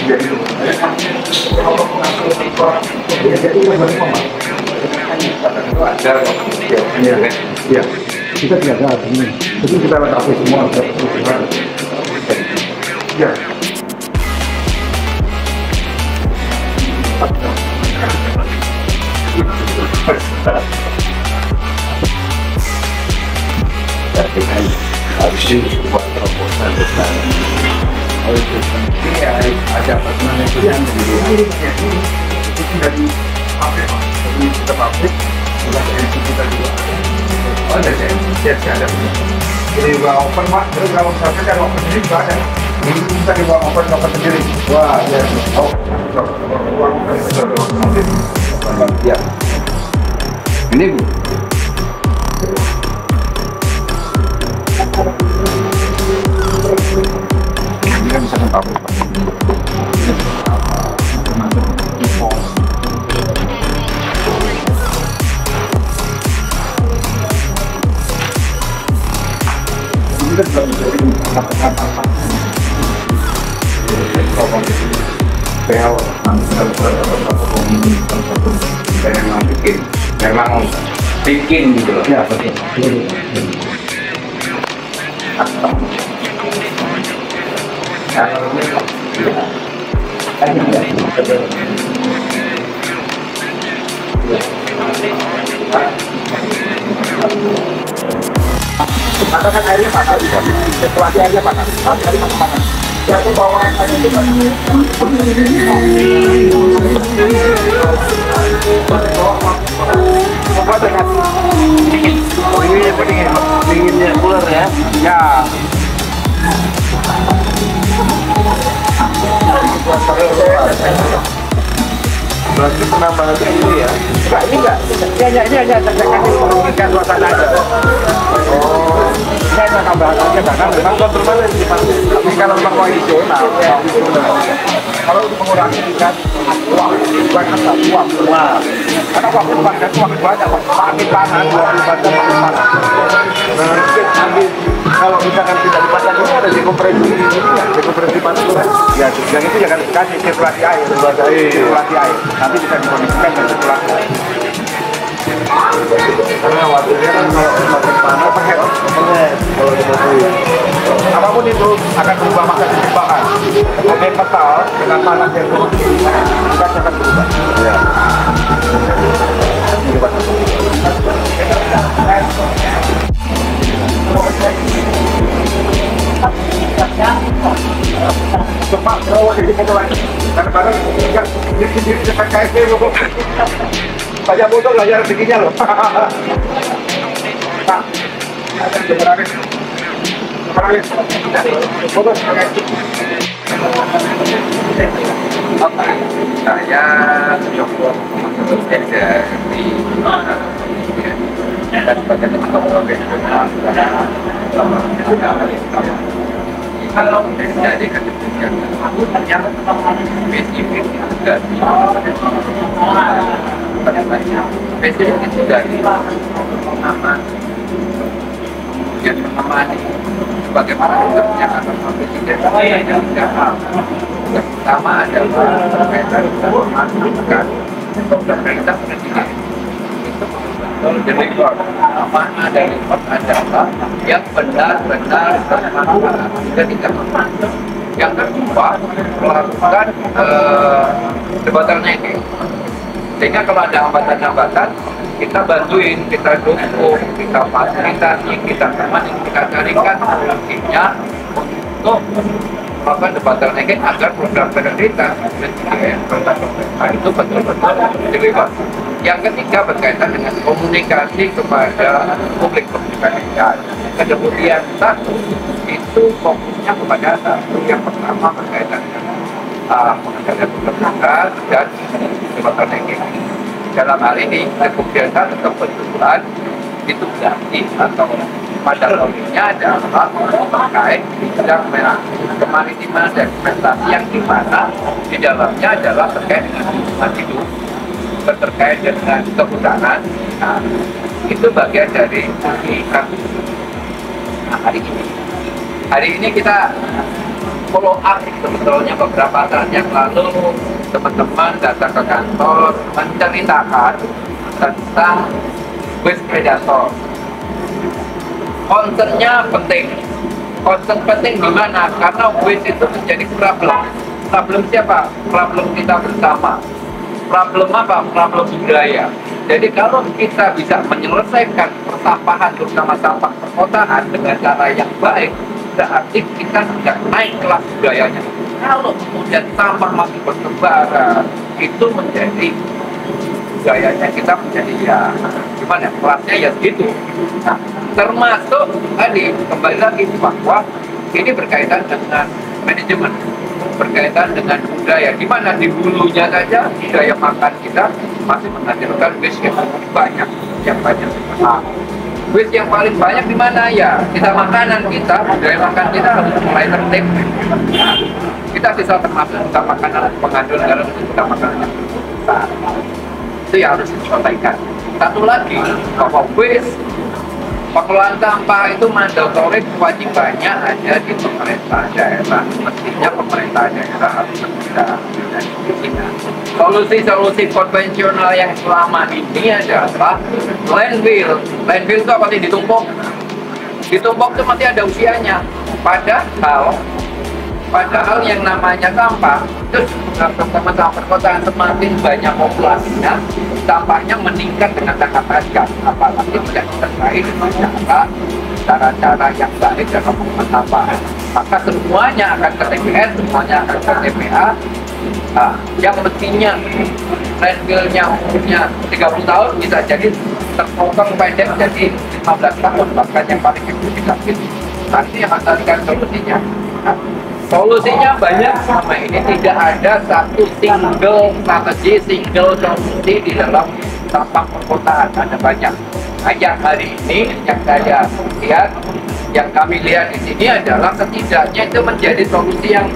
Iya, kita tidak ada ini. Jadi kita lengkapi semua. Ya. Habis itu buat terobosan besar. Ini ada pertemuan yang dari pabrik, sudah dari kita juga. Oh, ada ada. Jadi bawa open pak, terus kalau misalnya kan open sendiri juga ada. Ini bisa dibawa open sendiri. Wah, ya. Oh, ya. Ini Bu. Ini kan bisa pabrik pak. Kita belum bisa mendapatkan apa memang bikin gitu loh ya betul. Matakan airnya patah, situasi airnya patah, dari mana-mana. Jatuh bawah air itu kan. Coba dengan dinginnya cooler ya. Ya. Berarti penambahannya ini ya? Enggak, ini enggak. Ini hanya kasih suasana aja. Oh, saya nggak tambahan aja karena memang kontrolnya di pasti. Tapi kalau memang mau edisional, kalau untuk mengurangi tingkat uang, bukan asal uang. Karena waktu banyak, uang banyak, makin panas, makin panas. Nanti kalau misalkan tidak dipasang ini ada dekompresi ini, dekompresi panas kan? Ya, yang itu jangan kasih sirkulasi air, sirkulasi air. Nanti bisa dikondisikan dengan sirkulasi air. Karena waktunya kan kalau semakin panas kalau apapun itu akan berubah masa keseimbangan. Oke, metal dengan panas yang kita akan berubah. Ya. Cepat terus jadi foto lagi. Kadang-kadang di dekat KSP saja botol lah ya rezekinya loh. Nah, sebenarnya foto saya coba dari dan sebagai teman-teman kalau terjadi kebijakan yang spesifik dari spesifik itu dari pengaman yang mengamani bagaimana kerja kantor presiden yang hal yang pertama adalah berkaitan dengan memastikan pemerintah presiden itu record mana dari record adalah yang benar-benar bermanfaat ketika yang kedua melakukan debottlenecking sehingga kalau ada hambatan-hambatan kita bantuin, kita dukung, kita fasilitasi, kita temani, kita carikan solusinya untuk melakukan debottlenecking agar program prioritas itu betul-betul dilibat. Yang ketiga berkaitan dengan komunikasi kepada publik komunikasi. Kemudian satu itu fokusnya kepada satu yang pertama berkaitan dengan pengendalian kelembagaan dan debottlenecking. Dalam hal ini kemudian satu kebetulan itu berarti atau pada logiknya adalah terkait bidang kemaritiman dan investasi yang dimana di dalamnya adalah terkait dengan lingkungan hidup, terkait dengan kehutanan. Nah, itu bagian dari nah, hari ini kita follow up sebetulnya beberapa saat yang lalu teman-teman datang ke kantor menceritakan tentang waste predator. Concernnya penting. Concern penting di mana? Karena waste itu menjadi problem. Problem siapa? Problem kita bersama. Problem apa? Problem budaya. Jadi kalau kita bisa menyelesaikan persampahan terutama sampah perkotaan dengan cara yang baik, berarti kita sudah naik kelas budayanya. Kalau kemudian sampah masih bertebaran, itu menjadi budayanya kita menjadi ya gimana? Kelasnya ya segitu. Nah, termasuk tadi kembali lagi bahwa ini berkaitan dengan manajemen, berkaitan dengan budaya. Di mana di hulunya saja budaya makan kita masih menghasilkan waste yang banyak, Nah, waste yang paling banyak di mana ya? Kita makanan kita, budaya makan kita harus mulai tertib. Nah, kita bisa termasuk kita makanan pengandung garam, kita makanan yang besar. Itu yang harus disampaikan. Satu lagi bahwa waste pengelolaan sampah itu mandatori kewajibannya ada di pemerintah daerah. Mestinya pemerintah daerah harus bergerak. Solusi-solusi konvensional yang selama ini adalah landfill. Landfill itu apa sih? Ditumpuk. Ditumpuk itu masih ada usianya. Padahal yang namanya sampah itu sama perkotaan semakin banyak populasinya, sampahnya meningkat dengan sangat tajam. Apalagi tidak disertai dengan cara-cara yang baik dalam pengelolaan sampah. Maka semuanya akan ke TPS, semuanya akan ke TPA. Nah, yang mestinya landfillnya umurnya 30 tahun bisa jadi terpotong pendek jadi 15 tahun, bahkan yang paling efektif. Nah, ini yang akan carikan solusinya. Nah, solusinya banyak selama ini, tidak ada satu single strategi, single solusi di dalam sampah perkotaan. Ada banyak. Nah, yang hari ini yang saya lihat, yang kami lihat di sini adalah setidaknya itu menjadi solusi yang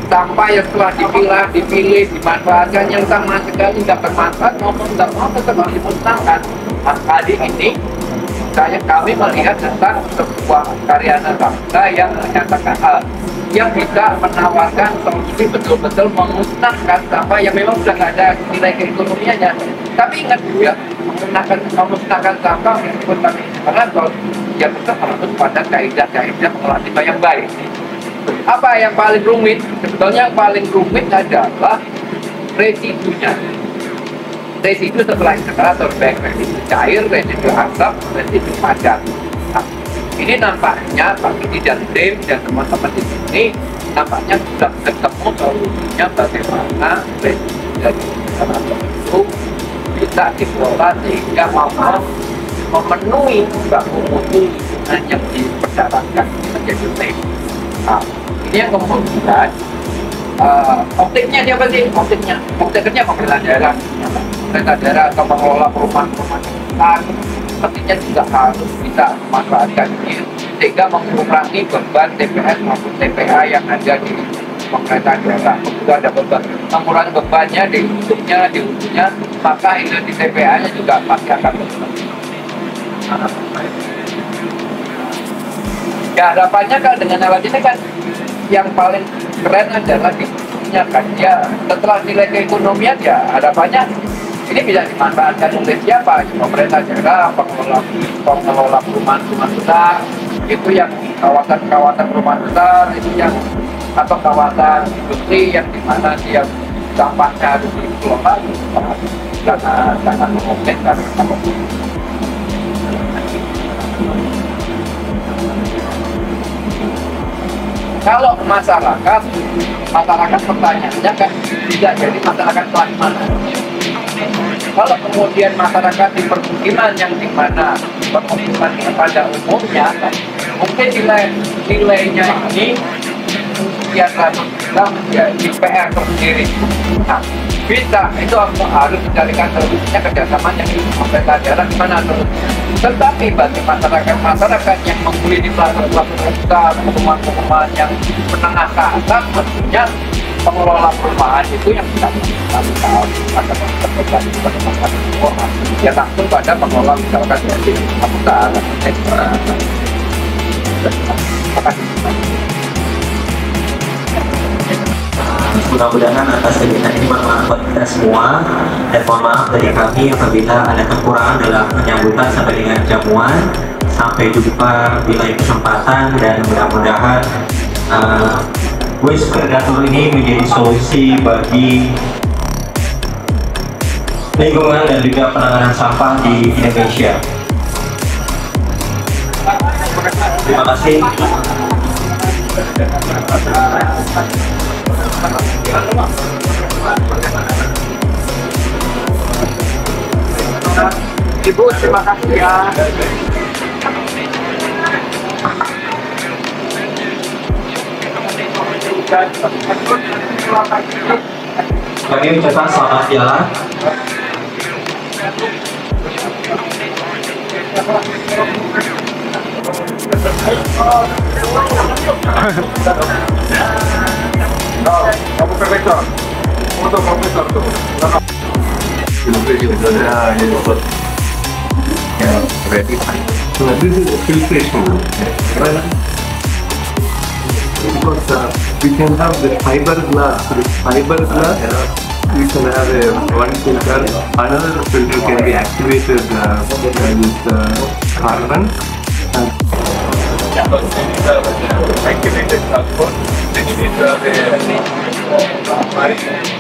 sampah yang setelah dipilah, dipilih, dimanfaatkan yang sama sekali tidak bermanfaat maupun tidak mau tetap harus dimusnahkan. Nah, kali ini kami melihat tentang sebuah karya anak bangsa yang menyatakan yang bisa menawarkan solusi betul-betul memusnahkan sampah yang memang sudah tidak ada nilai keekonomiannya. Tapi ingat juga, memusnahkan sampah meskipun kami kalau yang tetap harus pada kaidah-kaidah pengelolaan limbah yang baik. Apa yang paling rumit? Sebetulnya yang paling rumit adalah residunya. Residu setelah insinerator, baik residu cair, residu asap, residu padat. Nah, ini nampaknya Pak Kiti dan tim dan teman-teman di sini nampaknya sudah ketemu solusinya bagaimana residu dari insinerator itu bisa dikelola sehingga mampu memenuhi baku mutu lingkungan yang dipersyaratkan menjadi tim. Nah, ini yang kemudian optiknya siapa sih? Optiknya pemerintah daerah. Pemerintah daerah atau mengelola perumahan-perumahan besar sepertinya juga harus bisa memanfaatkan ini sehingga mengurangi beban TPS maupun TPA yang ada di pemerintah daerah. Juga ada beban mengurangi bebannya di ujungnya, maka ini di TPA-nya juga pasti akan berkurang. Ya harapannya kan dengan alat ini kan yang paling keren adalah diskusinya kan ya, setelah nilai keekonomian ya harapannya ini bisa dimanfaatkan oleh siapa? Pemerintah daerah, pengelola perumahan besar, itu yang kawasan-kawasan perumahan besar, itu yang atau kawasan industri yang dimana dia sampahnya harus dikelola sangat memungkinkan. Kalau masyarakat pertanyaannya kan tidak jadi masyarakat kelas mana. Kalau kemudian masyarakat di permukiman yang dimana permukiman pada umumnya mungkin nilainya ini biasa menjadi PR tersendiri. Nah, bisa itu harus dicarikan solusinya kerjasamanya di pemerintah daerah gimana solusinya. Tetapi bagi masyarakat yang menghuni di pelosok-pelosok besar, perumahan-perumahan yang menengah ke atas, tentunya pengelola perumahan itu yang tidak tahu pada ya langsung pada pengelola misalkan dari kabupaten. Mudah-mudahan atas kegiatan ini bermanfaat buat kita semua, dan mohon maaf dari kami apabila ada kekurangan dalam penyambutan sampai dengan jamuan. Sampai jumpa di lain kesempatan, dan mudah-mudahan waste predator ini menjadi solusi bagi lingkungan dan juga penanganan sampah di Indonesia. Terima kasih. Ibu, terima kasih ya. Kami ucapkan selamat jalan. Kamu profesor. Untuk profesor tuh. So this is filtration. Because we can have the fiber glass. With fiber glass, we can have one filter. Another filter can be activated with carbon. Activated transport. Then you need particles.